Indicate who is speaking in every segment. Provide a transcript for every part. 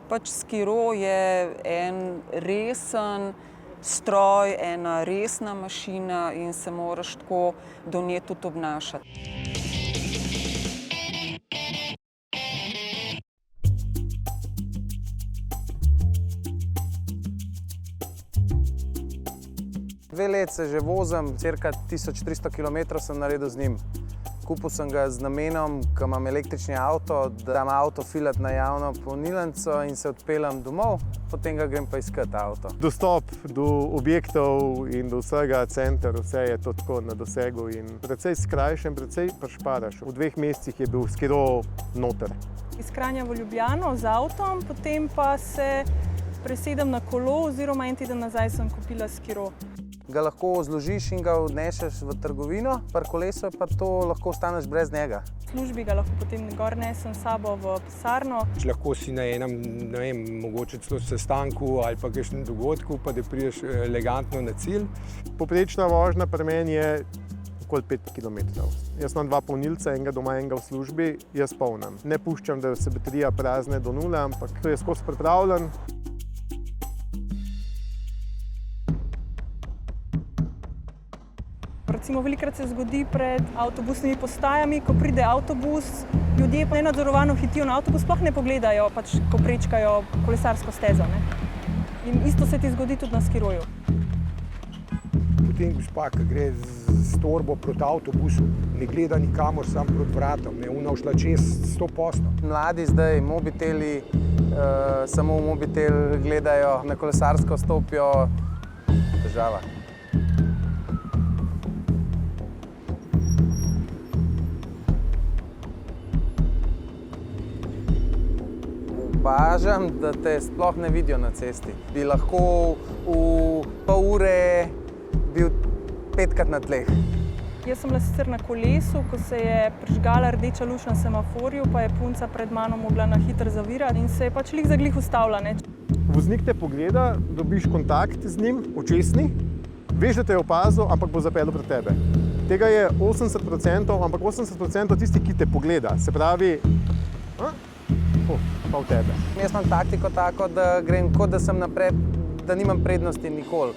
Speaker 1: Pač skiro je en resen stroj, ena resna mašina in se moraš tako do nje tudi obnašati.
Speaker 2: Dve leti se že vozim, cirka 1300 km sem naredil z njim. Kupil sem ga z namenom, ko imam električni avto, da dam avto filat na javno polnilnico in se odpeljem domov, potem ga grem pa iskat avto.
Speaker 3: Dostop do objektov in do vsega, center, vse je to tako na dosegu in precej skrajšen, precej pa šparaš. V 2 mesecih je bil skiro noter.
Speaker 4: Iz Kranja v Ljubljano z avtom, potem pa se presedem na kolo oziroma en teden nazaj sem kupila skiro.
Speaker 2: Ga lahko zložiš in ga odneseš v trgovino, pri kolesu pa to lahko ostaneš brez njega.
Speaker 4: V službi ga lahko potem gor nesem s sabo v pisarno.
Speaker 5: Lahko si na enem, ne vem, mogoče celo sestanku ali pa kakšnem dogodku, pa da prideš elegantno na cilj.
Speaker 3: Poprečna vožnja pri meni je okoli 5 km. Jaz imam 2 polnilca, enega doma, enega v službi, jaz polnim. Ne puščam, da se baterija prazne do nule, ampak to je skozi pripravljen.
Speaker 4: Recimo, velikokrat se zgodi pred avtobusnimi postajami, ko pride avtobus, ljudje pa nenadzorovano hitijo na avtobus, sploh ne pogledajo, pač, ko prečkajo kolesarsko stezo. Ne? In isto se ti zgodi tudi na skiroju.
Speaker 5: Potem gospa, ki gre s torbo proti avtobusu, ne gleda nikamor, sam proti vratom, ne, ona šla čez 100%.
Speaker 2: Mladi zdaj, mobiteli, samo v mobitel gledajo, na kolesarsko stopijo, težava. Opažam, da te sploh ne vidijo na cesti. Bi lahko v pol ure bil 5-krat na tleh.
Speaker 4: Jaz sem bila sicer na kolesu, ko se je prižgala rdeča luč na semaforju, pa je punca pred mano mogla na hitro zavirati in se je pač glih ustavila. Ne?
Speaker 3: Voznik te pogleda, dobiš kontakt z njim, očesni, veš, da te je opazil, ampak bo zapeljal pred tebe. Tega je 80%, ampak 80% tistih, ki te pogleda. Se pravi, pa v tebe.
Speaker 2: Jaz imam taktiko tako, da grem kot da sem napred, da nimam prednosti nikoli.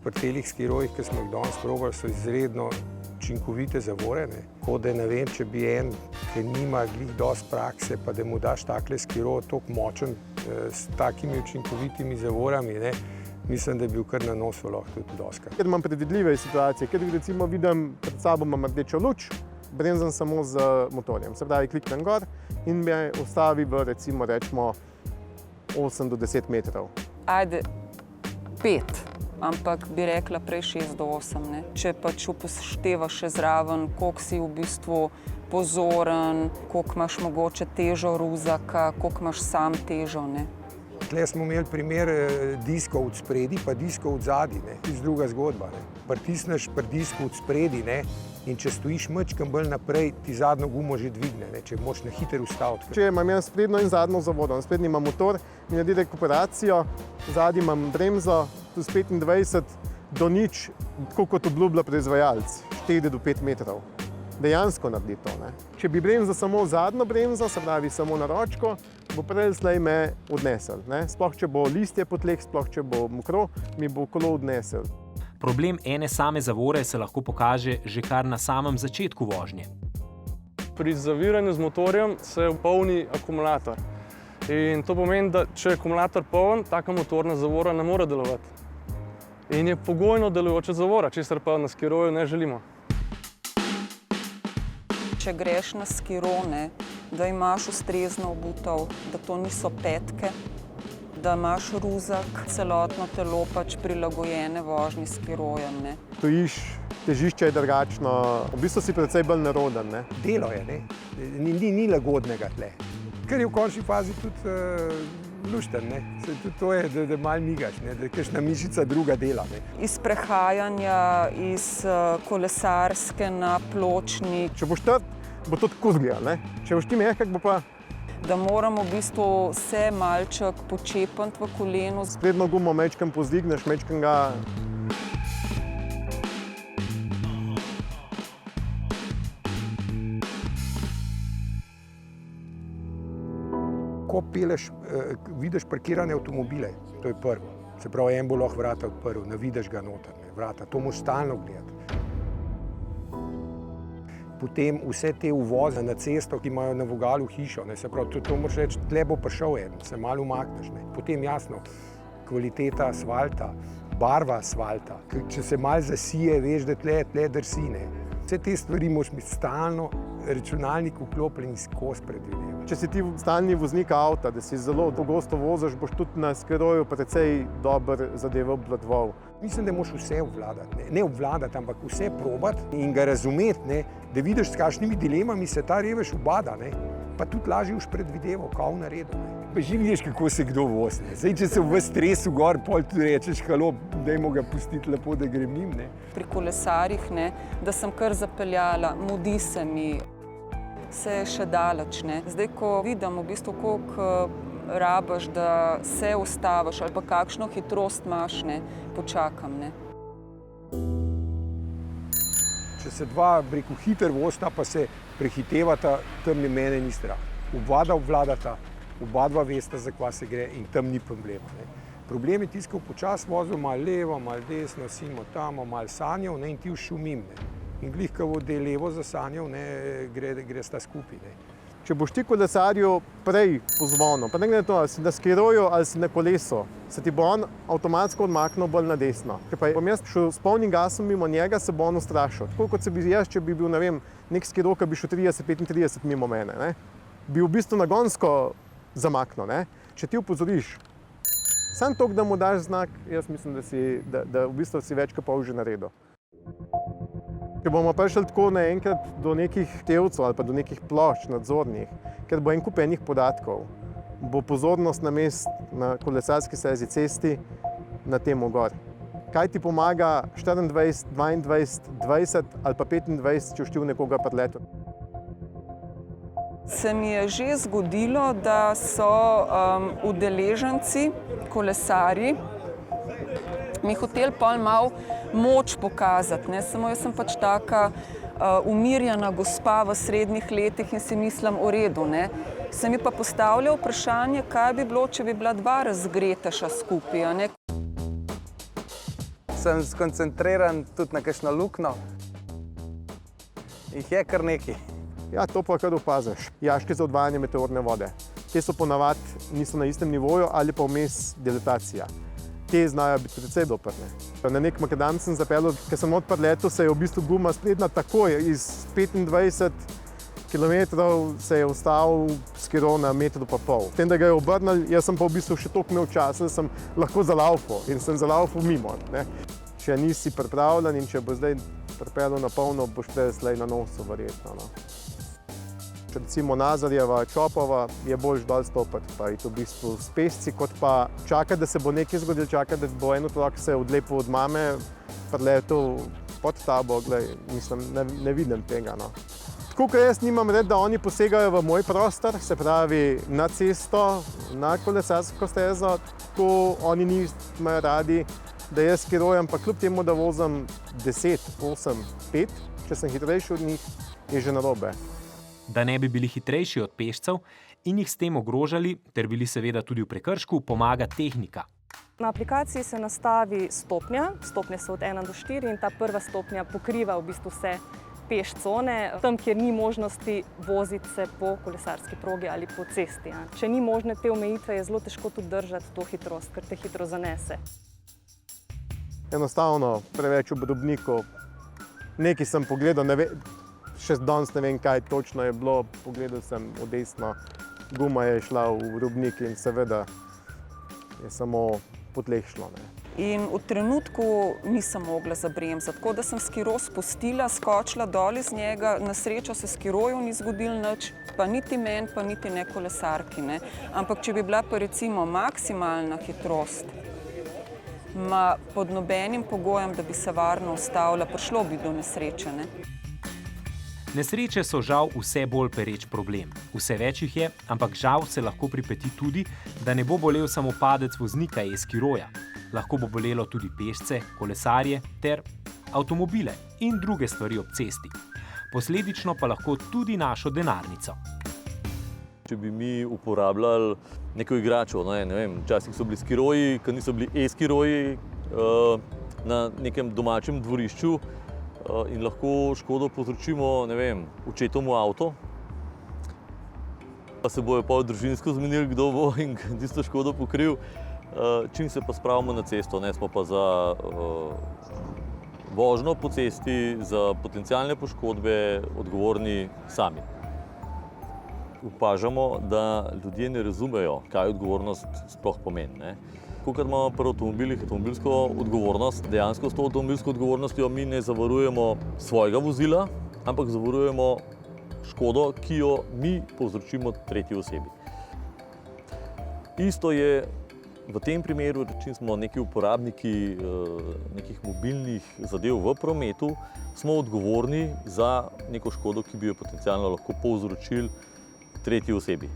Speaker 5: Pri telih skirojih, ki smo jih danes probali, so izredno učinkovite zavore. Kot da ne vem, če bi en, ki nima glih dosti prakse, pa da mu daš takle skiro toliko močen s takimi učinkovitimi zavorami, ne, mislim, da je bil kar na nosu lahko tudi doskrat.
Speaker 3: Ker imam predvidljive situacije, ker recimo vidim, pred sabo imam rdečo luč, bremzam samo z motorjem. Se pravi, kliknem gor in me ustavi v recimo rečemo 8 do 10 metrov.
Speaker 1: Ajde, 5, ampak bi rekla prej 6 do 8. Ne? Če pač upoštevaš še zraven, koliko si v bistvu pozoren, koliko imaš mogoče težo ruzaka, koliko imaš sam težo. Ne?
Speaker 5: Tle smo imeli primer diskov od spredi, pa diskov od zadaj, ne. To je druga zgodba, ne. Pritisneš pri disku od spredi, ne, in če stojiš majčkeno bolj naprej, ti zadnjo gumo že dvigne, ne, če moraš na hitro ustaviti.
Speaker 3: Če imam jaz sprednjo in zadnjo zavoro, sprednji imam motor, mi naredi rekuperacijo, zadnji imam bremzo, tu s 25 do nič, tako kot obljublja proizvajalec, 4 do 5 metrov. Dejansko naredi to. Ne. Če bi bremzal samo zadnjo bremzo, se pravi samo na ročko, bo prej slej me odnesel. Ne. Sploh če bo listje po tleh, sploh če bo mokro, mi bo kolo odnesel.
Speaker 6: Problem ene same zavore se lahko pokaže že kar na samem začetku vožnje.
Speaker 7: Pri zaviranju z motorjem se polni akumulator. In to pomeni, da če je akumulator poln, taka motorna zavora ne more delovati. In je pogojno delujoča zavora, česar pa na skiroju ne želimo.
Speaker 1: Če greš na skiro, ne, da imaš ustrezno obutev, da to niso petke, da imaš ruzak, celotno telo pač prilagojene vožnji s skirojem. Ne.
Speaker 3: Stojiš, težišče je drugačno, v bistvu si precej bolj neroden. Ne.
Speaker 5: Delo je, ne. Ni lagodnega tle. Ker je v končni fazi tudi lušten, ne. Tudi to je, da malo migaš, ne, da je kakšna mišica druga dela. Ne.
Speaker 1: Iz prehajanja, iz kolesarske na pločnik.
Speaker 3: Če boš trd, bo to tako zgledal, ne. Če boš ti mehkak, bo pa...
Speaker 1: Da moramo v bistvu se malček počepniti v kolenu.
Speaker 3: Sprednjo gumo mečkam pozdigneš, mečkam ga...
Speaker 5: ko peleš, vidiš parkirane avtomobile, to je prvo. Se pravi, en bo lahko vrata odprl, ne vidiš ga noter, vrata, to moraš stalno gledati. Potem vse te uvoze na cesto, ki imajo na vogalu hišo, se pravi, to moraš reči, tle bo prišel en, se malo umakneš. Potem jasno, kvaliteta asfalta, barva asfalta, če se malo zasije, veš, da tle drsi. Vse te stvari moraš imeti stalno računalnik vklopljen in skozi predvidevati.
Speaker 3: Če si ti stalni voznik avta, da si zelo pogosto voziš, boš tudi na skiroju precej dobro zadevo obvladoval.
Speaker 5: Mislim, da moraš vse obvladati, ne obvladati, ampak vse probati in ga razumeti, da vidiš, s kakšnimi dilemami se ta revež ubada, pa tudi lažje už predvideval, kaj v naredu. Pa že vidiš, kako se kdo vozi. Zdaj, če se v stresu gor, pol tudi rečeš, halo, dajmo ga pustiti lepo, da grem njim.
Speaker 1: Pri kolesarjih, da sem kar zapeljala, mudi se mi, se je še daleč. Zdaj, ko vidim v bistvu, koliko rabaš, da se ustaviš ali pa kakšno hitrost imaš, počakam.
Speaker 5: Če se dva hiter vozita, pa se prehitevata, tam je mene ni strah. Obvladata, oba dva vesta, za kva se gre in tam ni problema. Problem je tiskal počas vozil, malo levo, malo desno, simo tamo, malo sanjal in ti všumim. In glih, ko bo levo zasanjal, gre sta skupaj.
Speaker 3: Če boš ti kolesarju prej pozvonil, pa ne glede na to, ali si na skiroju ali si na kolesu, se ti bo on avtomatsko odmaknil bolj na desno. Če pa bom jaz šel s polnim gasom mimo njega, se bo on ustrašil. Tako kot se bi jaz, če bi bil, ne vem, nek skiro, ki bi šel 30-35 mimo mene, bi v bistvu nagonsko zamaknil. Če ti upozoriš, samo toliko, da mu daš znak, jaz mislim, da v bistvu si več kot pol že naredil. Če bomo prišli tako naenkrat do nekih števcev ali pa do nekih plošč nadzornih, ker bo en kup enih podatkov, bo pozornost na kolesarski stezi cesti na temu gor. Kaj ti pomaga 24, 22, 20 ali pa 25, če štiv nekoga preletu?
Speaker 1: Se mi je že zgodilo, da so udeleženci, kolesarji, mi hoteli pol malo moč pokazati. Samo jaz sem pač taka umirjena gospa v srednjih letih in si mislim v redu. Se mi pa postavlja vprašanje, kaj bi bilo, če bi bila dva razgretaša skupaj.
Speaker 2: Sem skoncentriran tudi na kakšno luknjo. Jih je kar nekaj.
Speaker 3: Ja, to pa kar opaziš. Jaške za odvajanje meteorne vode. Te so ponavadi niso na istem nivoju ali pa vmes dilatacija. Te znajo biti precej doprne. Na nek makadam sem zapeljal, ker sem odpr letu, se je v bistvu guma sprednja takoj iz 25 km se je ustavil skiro na 1,5 metra. S tem, da ga je obrnil, jaz sem pa v bistvu še toliko imel časa, da sem lahko zalaufal in sem zalaufal mimo. Če nisi pripravljen in če bo zdaj pripeljal na polno, boš slej na nosu verjetno. Recimo Nazarjeva, Čopova je boljš dol stopiti, pa je to v bistvu s pešci, kot pa čakati, da se bo nekaj zgodilo, čakati, da bo en otrok se odlepil od mame, preletel pod tabo, mislim, ne vidim tega. Tako, ker jaz nimam red, da oni posegajo v moj prostor, se pravi na cesto, na kolesarsko stezo, tako oni nimajo radi, da jaz skirojem, pa kljub temu, da vozim 10, 8, 5, če sem hitrejši od njih, je že narobe.
Speaker 6: Da ne bi bili hitrejši od pešcev in jih s tem ogrožali, ter bili seveda tudi v prekršku, pomaga tehnika.
Speaker 4: Na aplikaciji se nastavi stopnja, stopnje so od 1 do 4 in ta prva stopnja pokriva v bistvu vse peš cone, tam, kjer ni možnosti voziti se po kolesarski progi ali po cesti. Če ni možne te omejitve, je zelo težko tudi držati to hitrost, ker te hitro zanese.
Speaker 3: Enostavno preveč obrobnikov. Nekaj sem pogledal, še danes ne vem, kaj točno je bilo, pogledal sem v desno, guma je šla v robnik in seveda je samo po tleh šlo.
Speaker 1: In v trenutku nisem mogla zabremzati, tako da sem skiro spustila, skočila dol iz njega, na srečo se skiroju ni zgodilo nič, pa niti meni, pa niti ne kolesarki. Ampak če bi bila pa recimo maksimalna hitrost, pod nobenim pogojem, da bi se varno ustavila, prišlo bi do nesreče.
Speaker 6: Nesreče so žal vse bolj pereč problem. Vse več jih je, ampak žal se lahko pripeti tudi, da ne bo bolel samo padec voznika e-skiroja. Lahko bo bolelo tudi pešce, kolesarje ter avtomobile in druge stvari ob cesti. Posledično pa lahko tudi našo denarnico.
Speaker 8: Če bi mi uporabljali neko igračo, ne vem, včasih so bili skiroji, ki niso bili e-skiroji, na nekem domačem dvorišču in lahko škodo povzročimo, ne vem, očetomu avto, pa se bojo pa družinsko zmenili, kdo bo in tisto škodo pokril. Čim se pa spravimo na cesto, ne, smo pa za vožnjo po cesti, za potencialne poškodbe odgovorni sami. Opažamo, da ljudje ne razumejo, kaj odgovornost sploh pomeni, ne. Ko imamo pri avtomobilih avtomobilsko odgovornost, dejansko s to avtomobilsko odgovornostjo mi ne zavarujemo svojega vozila, ampak zavarujemo škodo, ki jo mi povzročimo tretji osebi. Isto je v tem primeru, če smo neki uporabniki nekih mobilnih zadev v prometu, smo odgovorni za neko škodo, ki bi jo potencialno lahko povzročili tretji osebi.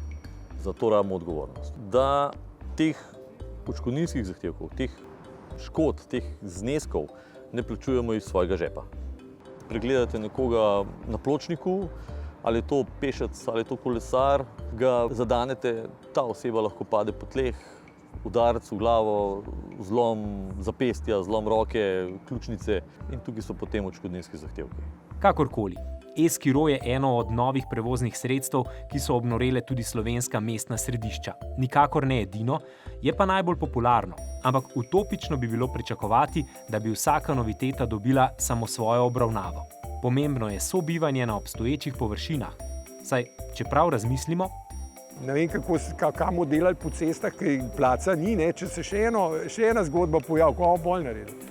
Speaker 8: Zato rabimo odgovornost. Da teh odškodninskih zahtevkov, teh škod, teh zneskov ne plačujemo iz svojega žepa. Pregledate nekoga na pločniku, ali je to pešec, ali je to kolesar, ga zadanete, ta oseba lahko pade po tleh, udarec v glavo, zlom zapestja, zlom roke, ključnice in tukaj so potem odškodninski zahtevki.
Speaker 6: Kakorkoli, e-skiro je eno od novih prevoznih sredstev, ki so obnorele tudi slovenska mestna središča. Nikakor ne edino, je pa najbolj popularno. Ampak utopično bi bilo pričakovati, da bi vsaka noviteta dobila samo svojo obravnavo. Pomembno je sobivanje na obstoječih površinah. Saj, če prav razmislimo,
Speaker 5: Ne vem, kako bomo delali po cestah, ker placa ni, ne? Če se še ena zgodba pojavi, kako bomo bolj naredili.